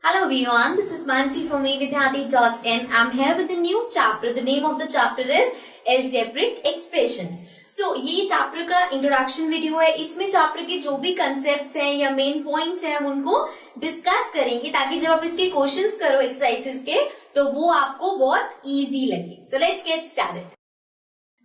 Hello everyone, this is Mansi from evidyarthi.in. I'm here with a new chapter. The name of the chapter is Algebraic Expressions. So ये chapter का introduction video है. इसमें chapter के जो भी concepts हैं या मेन पॉइंट्स हैं हम उनको डिस्कस करेंगे ताकि जब आप इसके क्वेश्चंस करो एक्सरसाइजेस के तो वो आपको बहुत इजी लगे. So let's get started.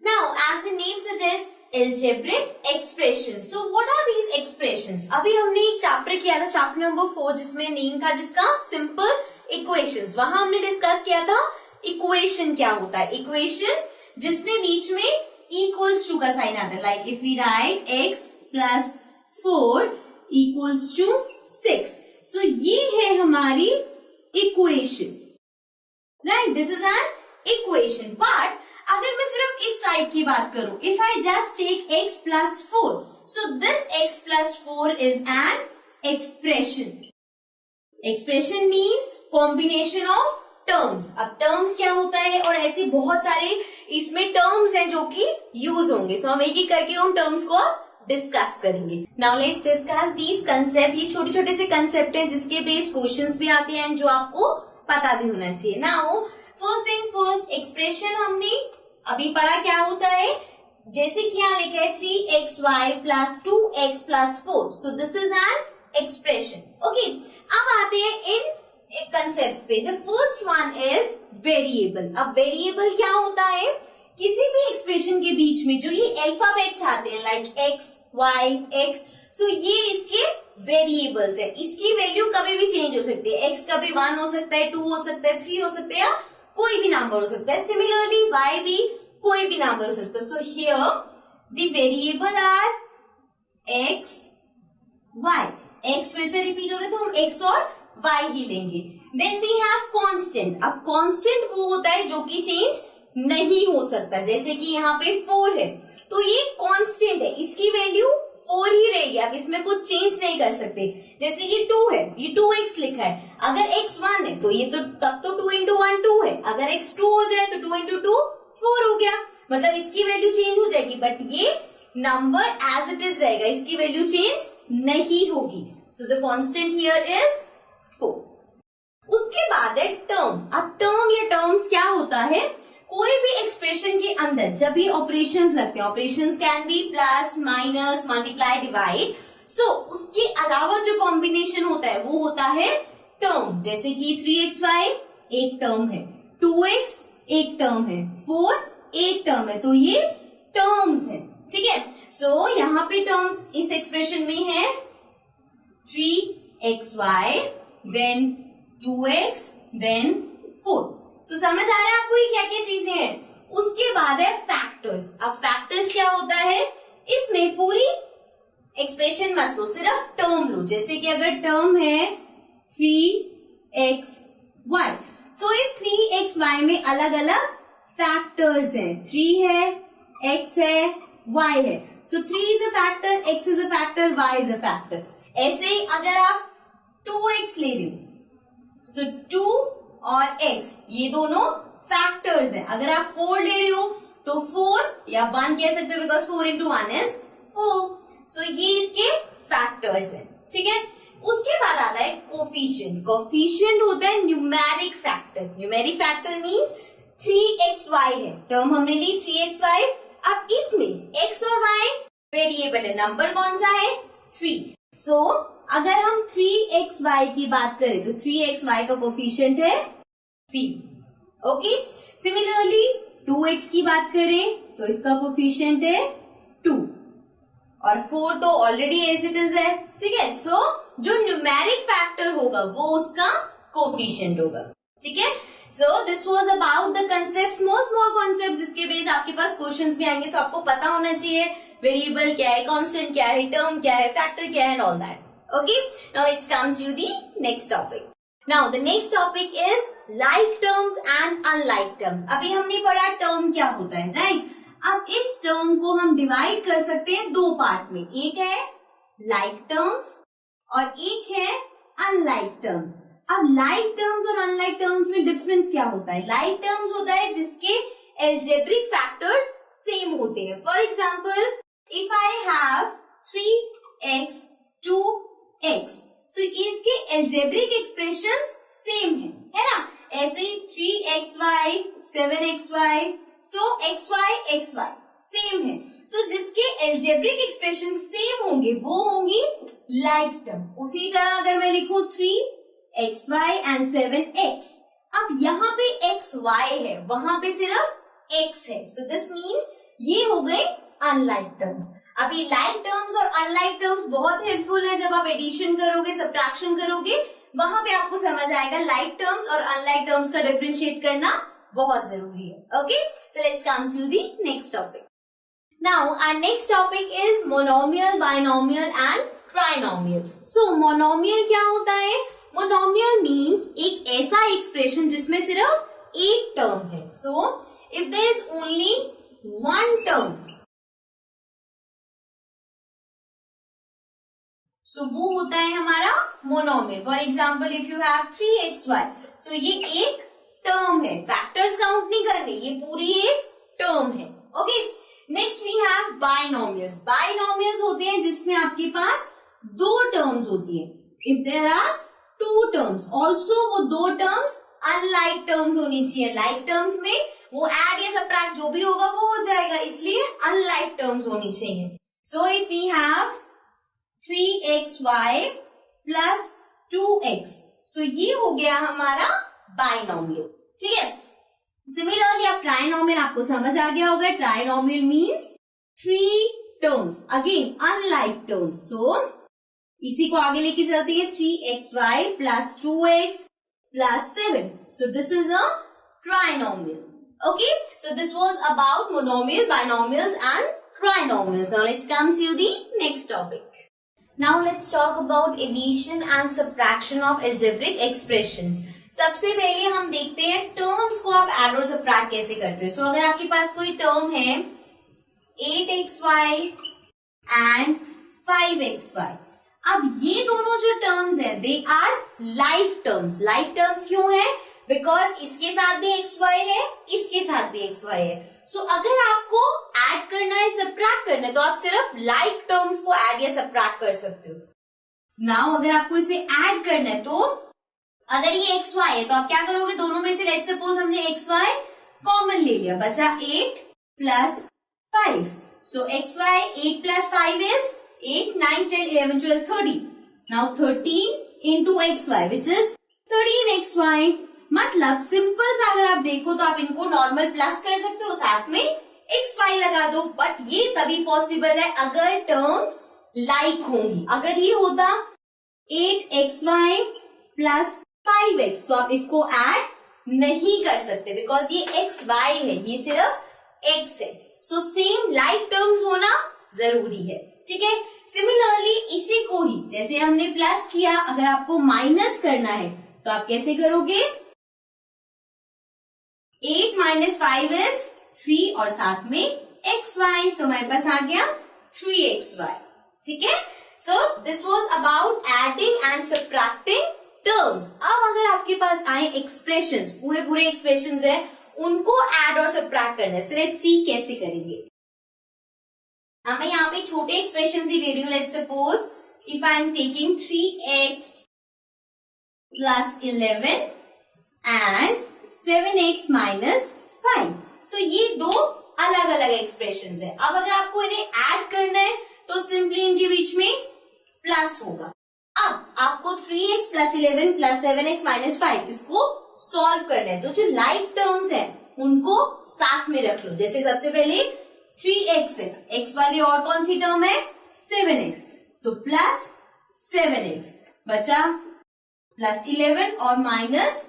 Now, as the name suggests, algebraic expressions. So, what are these expressions? अभी हमने एक चैप्टर किया था, चैप्टर नंबर 4, जिसमें नेम था जिसका सिंपल इक्वेशंस. वहां हमने डिस्कस किया था इक्वेशन क्या होता है. इक्वेशन जिसमें बीच में इक्वल्स टू का साइन आता है. Like if we write x plus 4 equals to 6. So ये है हमारी equation. Right, this is an equation. But अगर मैं सिर्फ इस साइड की बात करूं, if I just take x plus 4, so this x plus 4 is an expression. Expression means combination of terms. अब टर्म्स क्या होता है, और ऐसे बहुत सारे इसमें टर्म्स हैं जो कि यूज होंगे. सो हम एक एक करके उन टर्म्स को डिस्कस करेंगे. Now let's discuss these concept. ये छोटे छोटे से कंसेप्ट हैं जिसके बेस्ड क्वेश्चंस भी आते हैं जो आपको पता भी होना चाहिए. Now first thing first, expression हमने अभी पढ़ा क्या होता है. जैसे कि यहाँ लिखा है 3xy plus 2x plus 4. So this is an expression. Okay, अब आते हैं इन कंसेप्ट्स पे. The first one is variable. अब वेरिएबल क्या होता है, किसी भी एक्सप्रेशन के बीच में जो ये अल्फाबेट्स आते हैं लाइक x, y, x, सो ये इसके वेरिएबल्स है. इसकी वैल्यू कभी भी चेंज हो सकती है. x कभी 1 हो सकता है, 2 हो सकता है, 3 हो सकता है, या कोई भी नंबर हो सकता है. सिमिलरली y भी कोई भी नंबर हो सकता है. So here the variable are x, y. x फिर से रिपीट हो रहा है तो हम x और y ही लेंगे. Then we have constant. अब कांस्टेंट वो होता है जो कि चेंज नहीं हो सकता. जैसे कि यहाँ पे 4 है तो ये कांस्टेंट है, इसकी वैल्यू 4 ही रहेगी. अब इसमें कुछ चेंज नहीं कर सकते. जैसे ये 2 है, ये 2x लिखा है. अगर x 1 है तो ये तो तब तो 2 into 1 2 है. अगर x 2 हो जाए तो 2 into 2 4 हो गया. मतलब इसकी वैल्यू चेंज हो जाएगी बट ये नंबर एज इट इज रहेगा, इसकी वैल्यू चेंज नहीं होगी. So the constant here is 4. उसके बाद है टर्म. अब टर्म या टर्म्स क्या होता है, कोई भी एक्सप्रेशन के अंदर जब भी ऑपरेशंस लगते हैं, operations can be plus, minus, multiply, divide. So उसके अलावा जो कॉम्बिनेशन होता है वो होता है टर्म. जैसे कि 3xy एक टर्म है, 2x एक टर्म है, 4 एक टर्म है. तो ये टर्म्स है. ठीक है. सो यहाँ पे टर्म्स इस एक्सप्रेशन में है 3xy, देन 2x, देन 4. तो समझ आ रहा है आपको ये क्या क्या चीजें हैं. उसके बाद है फैक्टर्स. अब फैक्टर्स क्या होता है, इसमें पूरी एक्सप्रेशन मत लो, सिर्फ टर्म लो. जैसे कि अगर टर्म है 3xy, सो इस 3xy में अलग अलग फैक्टर्स हैं. 3 है, x है, y है. सो 3 is a factor, x is a factor, y is a factor. ऐसे ही अगर आप 2x ले रहे हो, सो 2 और x ये दोनों फैक्टर्स हैं. अगर आप 4 ले रहे हो तो 4 या 1 कह सकते हो बिकॉज 4 into 1 is 4. सो ये इसके फैक्टर्स हैं. ठीक है. उसके बाद आता है कोफिशिएंट. कोफिशिएंट होता है numeric factor. Numeric factor means 3xy है, टर्म हमने ली 3xy. अब इसमें x और y वेरिएबल है, नंबर कौन सा है 3. सो अगर हम 3xy की बात करें तो 3xy का कोफिशिएंट है 3. ओके. सिमिलरली 2x की बात करें तो इसका कोफिशिएंट है 2 और 4 तो ऑलरेडी एज इट इज है. ठीक है. सो जो न्यूमेरिक फैक्टर होगा वो उसका कोफिशिएंट होगा. ठीक है. So this was about the concept, small small concept जिसके बेस आपके पास क्वेश्चंस भी आएंगे. तो आपको पता होना चाहिए वेरिएबल क्या है, कांस्टेंट क्या है, टर्म क्या है, फैक्टर क्या है, and all that. Okay, now let's come to the next topic. Now the next topic is like terms and unlike terms. अभी हमने पढ़ा टर्म क्या होता है, राइट. अब इस टर्म को हम डिवाइड कर सकते हैं दो पार्ट में. एक है like terms और एक है unlike terms. अब like terms और unlike terms में डिफरेंस क्या होता है. like terms होता है जिसके algebraic factors सेम होते हैं. For example, if I have 3x 2x, सो इसके एल्जेब्रिक एक्सप्रेशंस सेम है ना। ऐसे ही 3xy 7xy, सो xy सेम है। सो जिसके एल्जेब्रिक एक्सप्रेशन सेम होंगे वो होंगी लाइक टर्म। उसी तरह अगर मैं लिखूं 3xy एंड 7x, अब यहाँ पे xy है, वहां पे सिर्फ x है, सो दिस मीन्स ये हो गए अनलाइक टर्म्स। अब ये लाइक टर्म्स और अनलाइक टर्म्स बहुत हेल्पफुल है जब आप एडिशन करोगे, सब्ट्रैक्शन करोगे, वहां पे आपको समझ आएगा लाइक टर्म्स और अनलाइक टर्म्स का डिफरेंशिएट करना बहुत जरूरी है। Okay, so let's come to the next topic. Now our next topic is monomial, binomial and trinomial. So monomial क्या होता है? मोनोमियल मीन्स एक ऐसा एक्सप्रेशन जिसमें सिर्फ एक टर्म है। So if there is only one term, so वो होता है हमारा monomial. For example if you have 3xy, so ये एक टर्म है, फैक्टर्स काउंट नहीं करने, ये पूरी एक टर्म है। Okay, next we have binomials. Binomials होते हैं जिसमें आपके पास दो टर्म्स होती है। If there are two terms, also वो दो टर्म्स अनलाइक टर्म्स होनी चाहिए। लाइक टर्म्स में वो ऐड या सब्ट्रैक्ट जो भी होगा वो हो जाएगा, इसलिए अनलाइक टर्म्स होनी चाहिए। So if we have 3xy plus 2x, so ये हो गया हमारा बायनोमियल। ठीक है, सिमिलरली अब ट्राइनोमियल आपको समझ आ गया होगा। Trinomial means three terms, again unlike terms. So इसी को आगे लेके चलते हैं, 3xy plus 2x plus 7, so this is a trinomial. Okay, so this was about monomial, binomials and trinomials. Now let's come to the next topic. Now let's talk about addition and subtraction of algebraic expressions. सबसे पहले हम देखते हैं terms को आप add और subtract कैसे करते हो। So अगर आपके पास कोई टर्म है 8xy and 5xy, अब ये दोनों जो टर्म्स है they are like terms. Like terms क्यों है? बिकॉज इसके साथ भी xy है, इसके साथ भी xy है। सो अगर आपको ऐड करना है, सब्ट्रैक्ट करना है, तो आप सिर्फ लाइक टर्म्स को ऐड या सब्ट्रैक्ट कर सकते हो। नाउ अगर आपको इसे ऐड करना है, तो अगर ये xy है तो आप क्या करोगे? दोनों में से लेट्स सपोज हमने xy कॉमन ले लिया, बचा 8 plus 5। So xy 8 plus 5 is 8, 9, 10, 11, 12, 13. Now 13 into xy which is 13xy। मतलब सिंपल सा अगर आप देखो तो आप इनको नॉर्मल प्लस कर सकते हो, साथ में xy लगा दो, बट ये तभी पॉसिबल है अगर टर्म्स लाइक होंगी। अगर ये होता 8xy प्लस 5x, तो आप इसको ऐड नहीं कर सकते बिकॉज ये xy है, ये सिर्फ x है। सो सेम लाइक टर्म्स होना जरूरी है। ठीक है, सिमिलरली इसी को ही जैसे हमने प्लस किया, अगर आपको माइनस करना है तो आप कैसे करोगे? 8 माइनस 5 इज 3 और साथ में xy, सो हमारे पास आ गया 3xy। ठीक है, so this was about adding and subtracting terms. अब अगर आपके पास आए एक्सप्रेशंस, पूरे एक्सप्रेशंस है, उनको ऐड और सब्ट्रैक्ट करना है। सो लेट्स सी कैसे करेंगे। मैं यहाँ पे छोटे एक्सप्रेशन ही ले रही हूँ। Let's suppose if I am taking 3x plus 11 and 7x minus 5, सो ये दो अलग अलग एक्सप्रेशंस है। अब अगर आपको इन्हें ऐड करना है तो सिंपली इनके बीच में प्लस होगा। अब आपको 3x plus 11 plus 7x minus 5 इसको सॉल्व करना है, तो जो लाइक टर्म्स है उनको साथ में रख लो। जैसे सबसे पहले 3x है, x वाली और कौन सी टर्म है? 7x, सो प्लस 7x बचा प्लस 11 और माइनस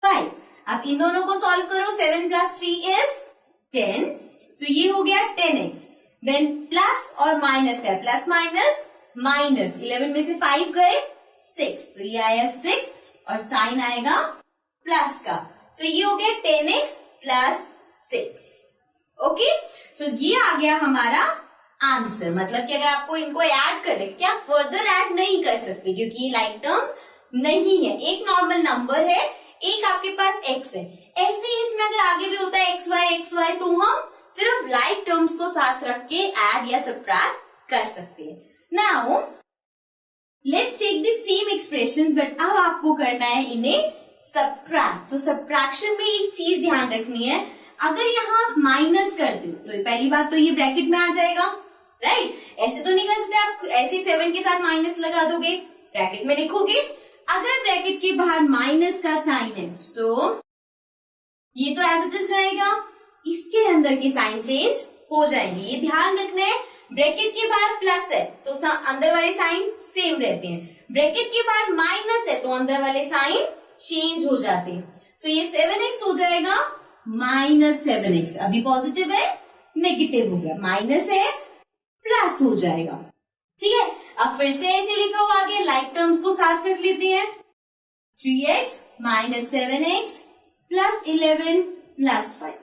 5। अब इन दोनों को सॉल्व करो, 7 प्लस 3 इज 10, सो ये हो गया 10x। देन प्लस और माइनस का प्लस माइनस माइनस, 11 में से 5 गए 6, तो ये आया 6 और साइन आएगा प्लस का, सो ये हो गया 10x प्लस 6। ओके, सो ये आ गया हमारा आंसर। मतलब कि अगर आपको इनको ऐड करना है, क्या फर्दर ऐड नहीं कर सकते क्योंकि ये लाइक टर्म्स नहीं है, एक नॉर्मल नंबर है, एक आपके पास x है। ऐसे ही इसमें अगर आगे भी होता है xy, तो हम सिर्फ लाइक टर्म्स को साथ रख के ऐड या सब्ट्रैक्ट कर सकते हैं। Now let's take the same expressions but अब आपको करना है इन्हें सबट्रैक्ट। तो सबट्रैक्शन में एक चीज ध्यान रखनी है, अगर यहाँ आप माइनस करते हो तो पहली बात तो ये ब्रैकेट में आ जाएगा, राइट? ऐसे तो नहीं कर सकते आप, ऐसे 7 के साथ माइनस लगा दोगे, ब्रैकेट में लिखोगे। अगर ब्रैकेट के बाहर माइनस का साइन है सो ये तो एज इट इज रहेगा, इसके अंदर के साइन चेंज हो जाएंगे, ये ध्यान रखना है। ब्रैकेट के बाहर प्लस है तो अंदर वाले साइन सेम रहते हैं, ब्रैकेट के बाहर माइनस है तो अंदर वाले साइन चेंज हो जाते हैं। सो ये 7x हो जाएगा -7x, अभी पॉजिटिव है नेगेटिव हो गया, माइनस है प्लस हो जाएगा, ठीक है। अब फिर से ऐसे लिखा हुआ आगे, लाइक टर्म्स को साथ रख लेते हैं। 3x -7x plus 11 plus 5,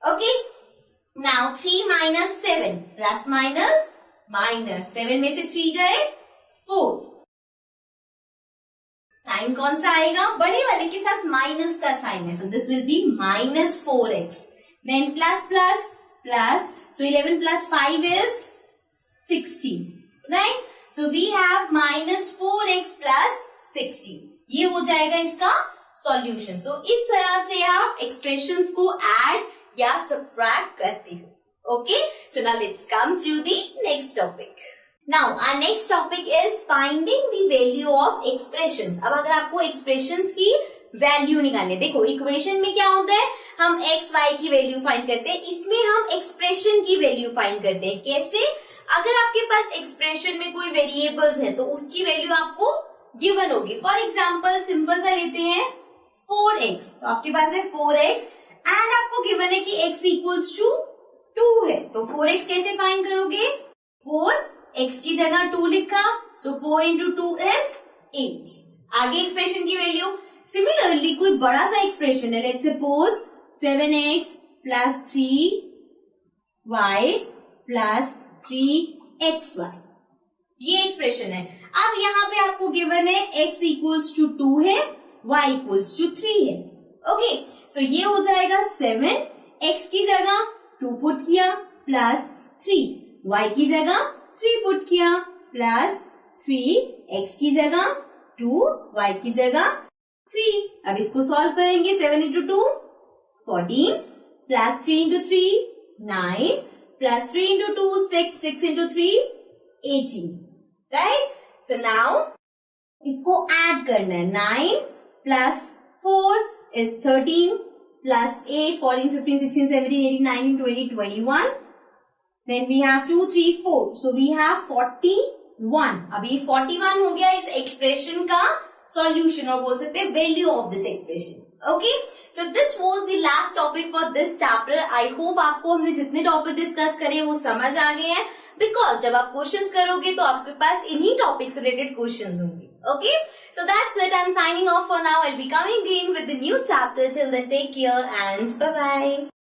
okay. Now 3 - 7 plus minus minus, 7 में से 3 गए 4, साइन कौन सा आएगा? बड़े वाले के साथ माइनस का साइन है, so this will be -4x, then plus plus plus, so 11 plus 5 is 16, right? So we have -4x plus 16. ये हो जाएगा इसका सॉल्यूशन। सो इस तरह से आप एक्सप्रेशंस को ऐड या सब्ट्रैक्ट करते हो, okay. So now let's come to the next topic. Now our next topic is finding the value of expressions. अब अगर आपको एक्सप्रेशंस की वैल्यू निकालने, देखो इक्वेशन में क्या होता है, हम x y की वैल्यू फाइंड करते हैं, इसमें हम एक्सप्रेशन की वैल्यू फाइंड करते हैं। कैसे? अगर आपके पास एक्सप्रेशन में कोई वेरिएबल्स है तो उसकी वैल्यू आपको गिवन होगी। फॉर एग्जाम्पल सिंपल सा लेते हैं 4x, तो आपके पास है 4x एंड आपको गिवन है कि x इक्वल्स टू 2 है, तो 4x कैसे फाइंड करोगे? 4x की जगह 2 लिखा, सो 4 into 2 is 8। आगे एक्सप्रेशन की वैल्यू सिमिलरली कोई बड़ा सा एक्सप्रेशन है, let's suppose 7x plus 3y plus 3xy, ये एक्सप्रेशन है। अब यहाँ पे आपको गिवन है x इक्वल्स टू 2 है, y इक्वल्स टू 3 है, ओके। सो ये हो जाएगा 7, x की जगह 2 पुट किया प्लस 3, y की जगह 3 पुट किया प्लस 3, x की जगह 2, y की जगह 3। अब इसको सॉल्व करेंगे, 7 into 2 14 plus 3 into 3 9 plus 3 into 2 6, 6 into 3 18, right. So now इसको ऐड करना है, 9 plus 4 is 13 plus 8 14 15 16 17 18 19 20 21, then we have 2 3 4, so we have 41। अभी 41 हो गया इस एक्सप्रेशन का सॉल्यूशन, और बोल सकते हैं value of this expression, okay. So this was the last topic for this chapter. I hope आपको हमने जितने टॉपिक डिस्कस करे वो समझ आ गए हैं, बिकॉज जब आप क्वेश्चंस करोगे तो आपके पास इन्हीं टॉपिक से रिलेटेड क्वेश्चंस होंगे, okay. So that's it, I am signing off for now. I will be coming again with the new chapter. Till then take care and bye bye.